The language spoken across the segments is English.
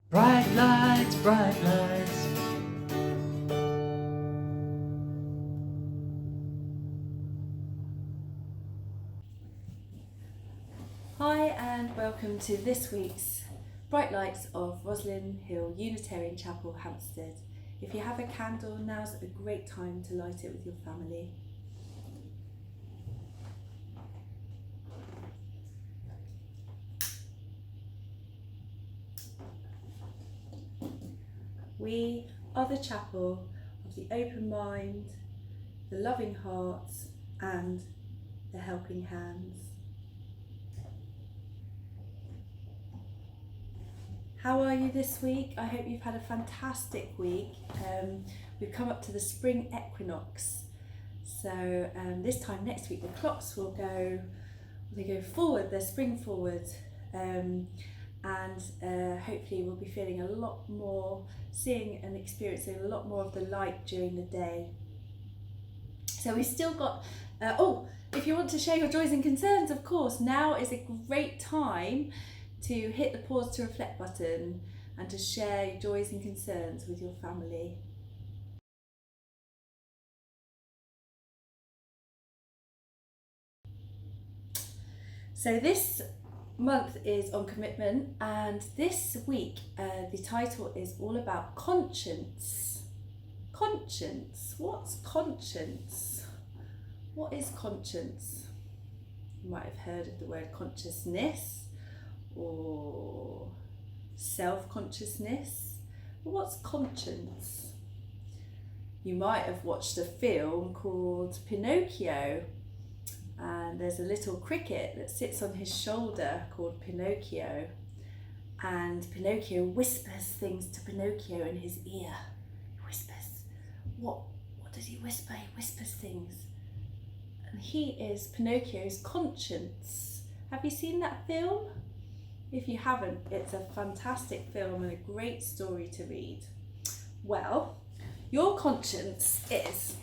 Bright lights, bright lights. Hi and welcome to this week's Bright Lights of Roslyn Hill Unitarian Chapel, Hampstead. If you have a candle, now's a great time to light it with your family. We are the chapel of the open mind, the loving hearts and the helping hands. How are you this week? I hope you've had a fantastic week. We've come up to the spring equinox. So this time next week the clocks will go, they go forward, they spring forward. And hopefully we'll be feeling a lot more, seeing and experiencing a lot more of the light during the day. So we've still got, if you want to share your joys and concerns, of course, now is a great time to hit the pause to reflect button and to share your joys and concerns with your family. So this month is on commitment, and this week the title is all about conscience. Conscience. What's conscience? What is conscience? You might have heard of the word consciousness or self-consciousness. But what's conscience? You might have watched a film called Pinocchio, and there's a little cricket that sits on his shoulder called Pinocchio, and Pinocchio whispers things to Pinocchio in his ear. He whispers. What does he whisper? He whispers things. And he is Pinocchio's conscience. Have you seen that film? If you haven't, it's a fantastic film and a great story to read. Well, your conscience is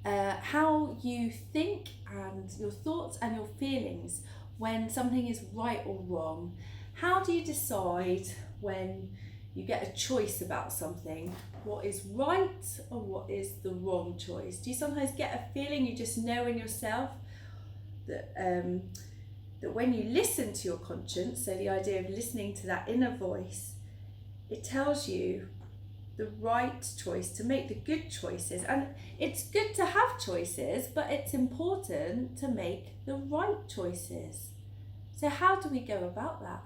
how you think and your thoughts and your feelings when something is right or wrong. How do you decide when you get a choice about something? What is right or what is the wrong choice? Do you sometimes get a feeling, you just know in yourself that that when you listen to your conscience, so the idea of listening to that inner voice, it tells you the right choice, to make the good choices. And it's good to have choices, but it's important to make the right choices. So how do we go about that?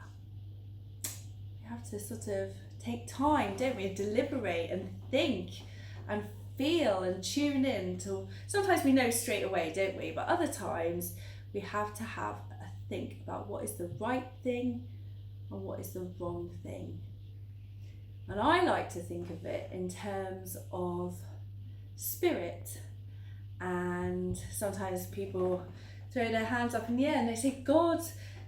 We have to sort of take time, don't we, and deliberate and think and feel and tune in to. Sometimes we know straight away, don't we? But other times we have to have a think about what is the right thing and what is the wrong thing. And I like to think of it in terms of spirit. And sometimes people throw their hands up in the air and they say, God,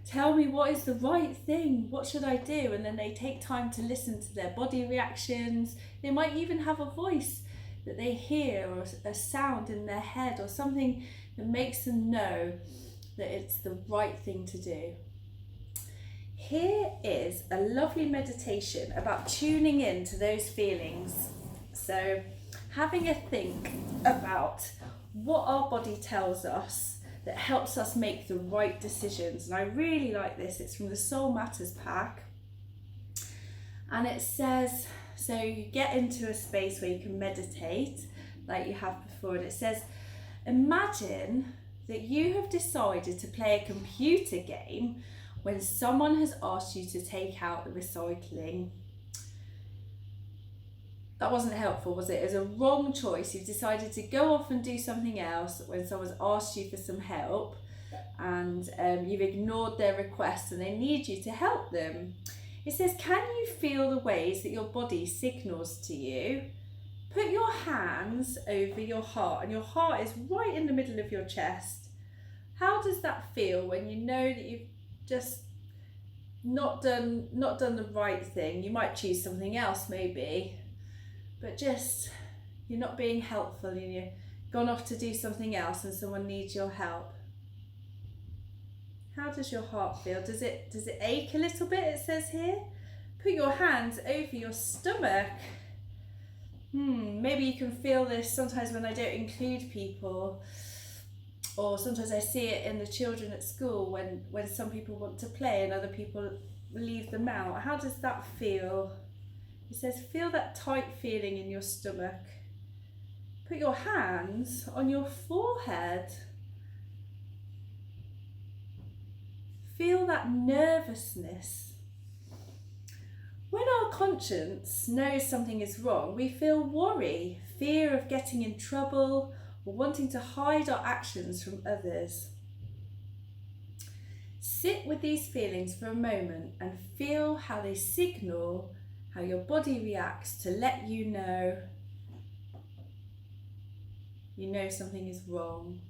tell me what is the right thing, what should I do? And then they take time to listen to their body reactions. They might even have a voice that they hear, or a sound in their head, or something that makes them know that it's the right thing to do. Here is a lovely meditation about tuning in to those feelings. So having a think about what our body tells us that helps us make the right decisions. And I really like this. It's from the Soul Matters pack. And it says, so you get into a space where you can meditate like you have before. And it says, imagine that you have decided to play a computer game when someone has asked you to take out the recycling. That wasn't helpful, was it? It was a wrong choice. You've decided to go off and do something else when someone's asked you for some help, and you've ignored their request and they need you to help them. It says, can you feel the ways that your body signals to you? Put your hands over your heart, and your heart is right in the middle of your chest. How does that feel when you know that you've just not done the right thing? You might choose something else maybe, but just you're not being helpful and you've gone off to do something else and someone needs your help. How does your heart feel? Does it ache a little bit, it says here? Put your hands over your stomach. Maybe you can feel this sometimes when I don't include people, or sometimes I see it in the children at school when some people want to play and other people leave them out. How does that feel? It says feel that tight feeling in your stomach. Put your hands on your forehead. Feel that nervousness. When our conscience knows something is wrong, we feel worry, fear of getting in trouble, or wanting to hide our actions from others. Sit with these feelings for a moment and feel how they signal how your body reacts to let you know something is wrong.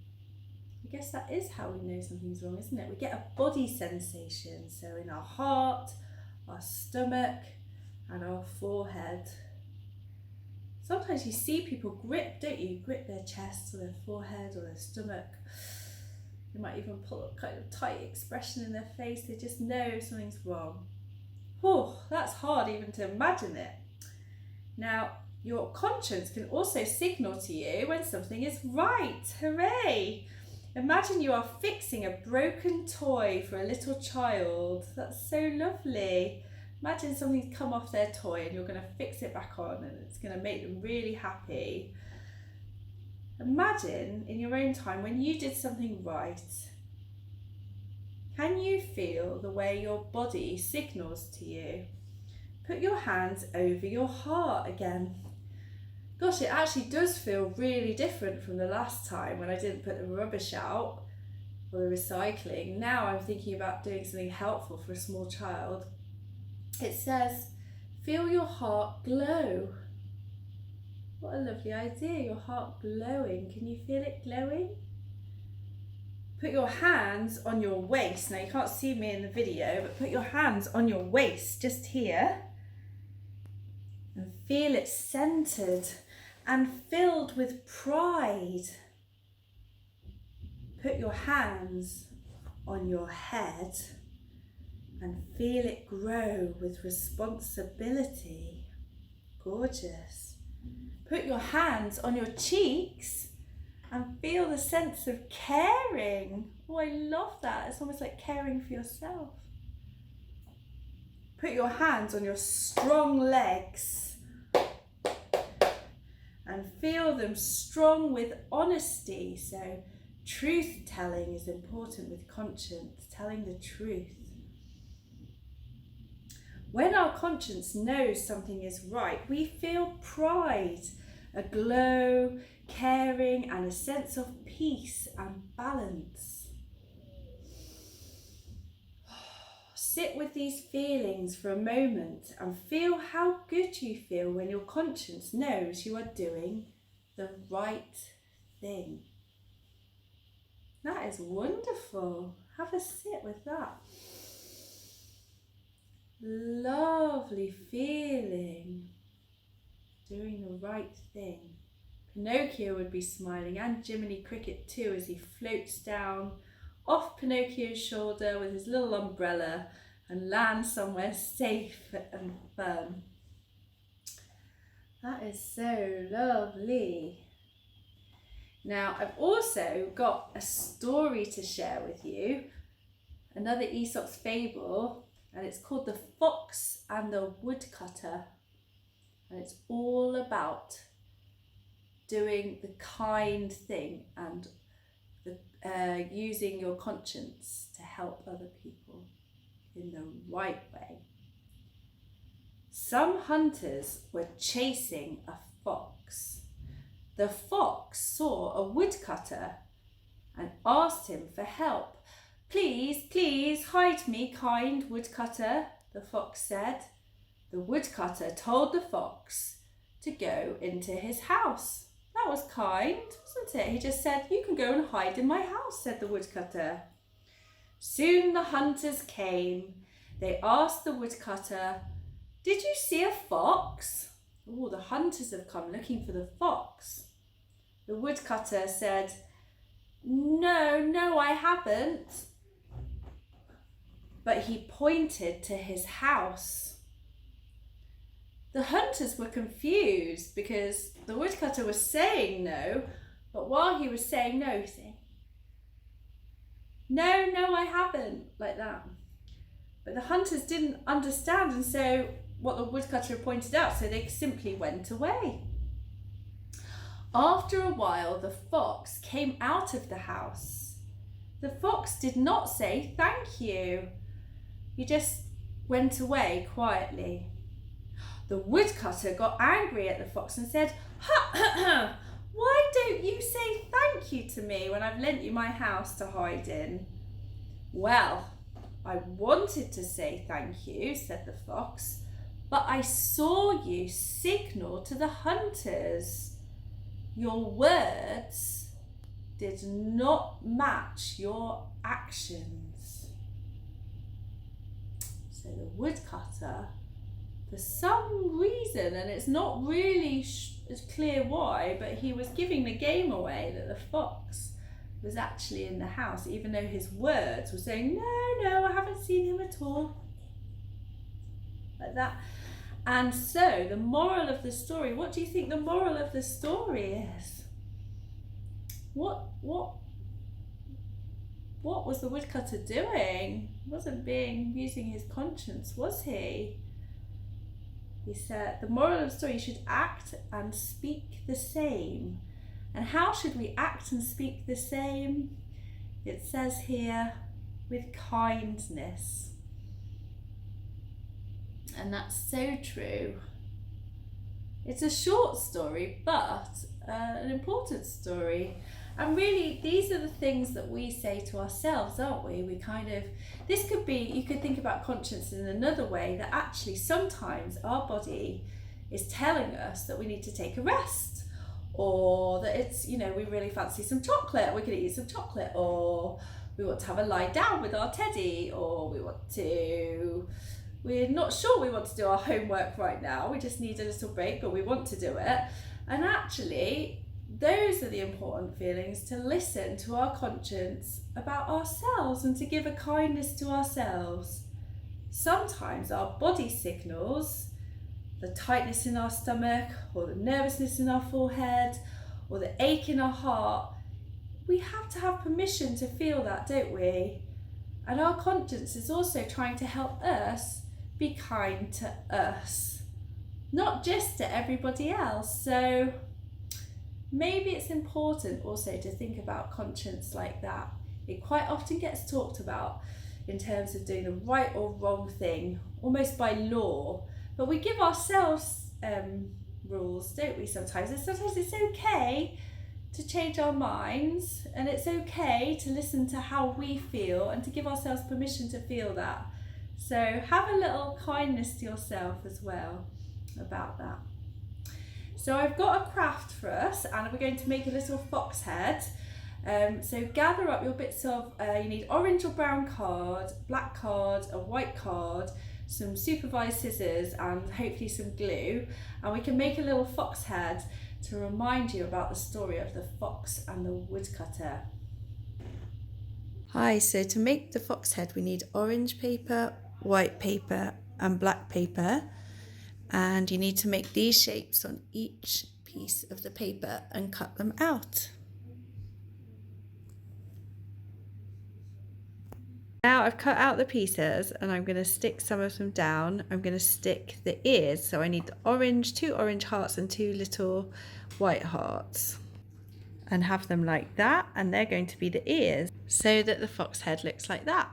I guess that is how we know something's wrong, isn't it? We get a body sensation, so in our heart, our stomach and our forehead. Sometimes you see people grip, don't you? Grip their chest or their forehead or their stomach. They might even pull a kind of tight expression in their face. They just know something's wrong. Oh, that's hard even to imagine it. Now, your conscience can also signal to you when something is right. Hooray! Imagine you are fixing a broken toy for a little child. That's so lovely. Imagine something's come off their toy and you're going to fix it back on and it's going to make them really happy. Imagine in your own time when you did something right. Can you feel the way your body signals to you? Put your hands over your heart again. Gosh, it actually does feel really different from the last time when I didn't put the rubbish out or the recycling. Now I'm thinking about doing something helpful for a small child. It says, feel your heart glow. What a lovely idea, your heart glowing. Can you feel it glowing? Put your hands on your waist. Now you can't see me in the video, but put your hands on your waist, just here. And feel it centered and filled with pride. Put your hands on your head and feel it grow with responsibility. Gorgeous. Put your hands on your cheeks and feel the sense of caring. Oh, I love that. It's almost like caring for yourself. Put your hands on your strong legs and feel them strong with honesty. So truth telling is important with conscience, telling the truth. When our conscience knows something is right, we feel pride, a glow, caring, and a sense of peace and balance. Sit with these feelings for a moment and feel how good you feel when your conscience knows you are doing the right thing. That is wonderful. Have a sit with that. Lovely feeling. Doing the right thing. Pinocchio would be smiling, and Jiminy Cricket too, as he floats down off Pinocchio's shoulder with his little umbrella and lands somewhere safe and fun. That is so lovely. Now, I've also got a story to share with you, another Aesop's fable, and it's called The Fox and the Woodcutter. And it's all about doing the kind thing and using your conscience to help other people in the right way. Some hunters were chasing a fox. The fox saw a woodcutter and asked him for help. "Please, please hide me, kind woodcutter," the fox said. The woodcutter told the fox to go into his house. That was kind, wasn't it? He just said, "You can go and hide in my house," said the woodcutter. Soon the hunters came. They asked the woodcutter, "Did you see a fox?" "Oh, the hunters have come looking for the fox." The woodcutter said, No, I haven't." But he pointed to his house. The hunters were confused because the woodcutter was saying no, but while he was saying no, he's saying, no, no, I haven't, like that. But the hunters didn't understand, and so what the woodcutter had pointed out, so they simply went away. After a while, the fox came out of the house. The fox did not say thank you. He just went away quietly. The woodcutter got angry at the fox and said, why don't you say thank you to me when I've lent you my house to hide in? Well, I wanted to say thank you, said the fox, but I saw you signal to the hunters. Your words did not match your actions. So the woodcutter, for some reason, and it's not really as clear why, but he was giving the game away that the fox was actually in the house, even though his words were saying, no, I haven't seen him at all. Like that. And so the moral of the story, what do you think the moral of the story is? What was the woodcutter doing? He wasn't using his conscience, was he? He said, the moral of the story, you should act and speak the same. And how should we act and speak the same? It says here, with kindness. And that's so true. It's a short story, but an important story. And really, these are the things that we say to ourselves, aren't we? This could be, you could think about conscience in another way, that actually sometimes our body is telling us that we need to take a rest, or that it's, we really fancy some chocolate, we could eat some chocolate, or we want to have a lie down with our teddy, or we're not sure we want to do our homework right now, we just need a little break, but we want to do it. And actually, those are the important feelings, to listen to our conscience about ourselves and to give a kindness to ourselves. Sometimes our body signals, the tightness in our stomach, or the nervousness in our forehead, or the ache in our heart, we have to have permission to feel that, don't we? And our conscience is also trying to help us be kind to us, not just to everybody else. So maybe it's important also to think about conscience like that. It quite often gets talked about in terms of doing the right or wrong thing, almost by law. But we give ourselves rules, don't we, sometimes? And sometimes it's okay to change our minds, and it's okay to listen to how we feel and to give ourselves permission to feel that. So have a little kindness to yourself as well about that. So I've got a craft for us, and we're going to make a little fox head. So gather up your bits of, you need orange or brown card, black card, a white card, some supervised scissors, and hopefully some glue. And we can make a little fox head to remind you about the story of the fox and the woodcutter. Hi, so to make the fox head we need orange paper, white paper and black paper, and you need to make these shapes on each piece of the paper and cut them out. Now I've cut out the pieces and I'm going to stick some of them down. I'm going to stick the ears, so I need the orange, 2 orange hearts and 2 little white hearts, and have them like that, and they're going to be the ears, so that the fox head looks like that.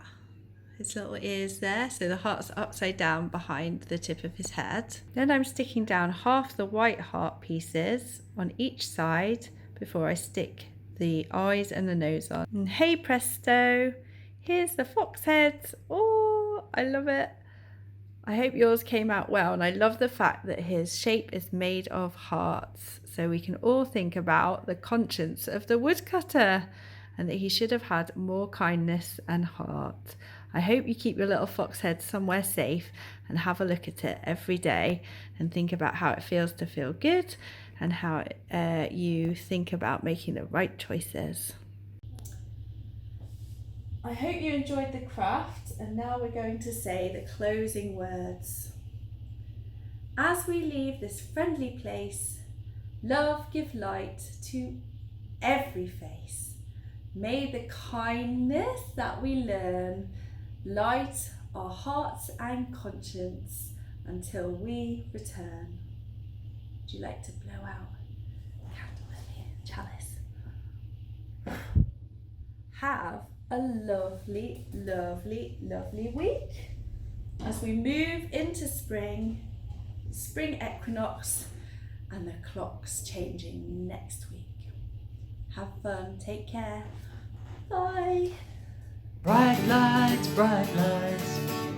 His little ears there, so the heart's upside down behind the tip of his head. Then I'm sticking down half the white heart pieces on each side before I stick the eyes and the nose on. And hey presto, here's the fox head. Oh, I love it. I hope yours came out well, and I love the fact that his shape is made of hearts, so we can all think about the conscience of the woodcutter and that he should have had more kindness and heart. I hope you keep your little fox head somewhere safe and have a look at it every day and think about how it feels to feel good, and how you think about making the right choices. I hope you enjoyed the craft, and now we're going to say the closing words. As we leave this friendly place, love give light to every face. May the kindness that we learn light our hearts and conscience until we return. Would you like to blow out a candle with me, chalice? Have a lovely, lovely, lovely week. As we move into spring equinox, and the clock's changing next week. Have fun, take care, bye. Bright lights, bright lights.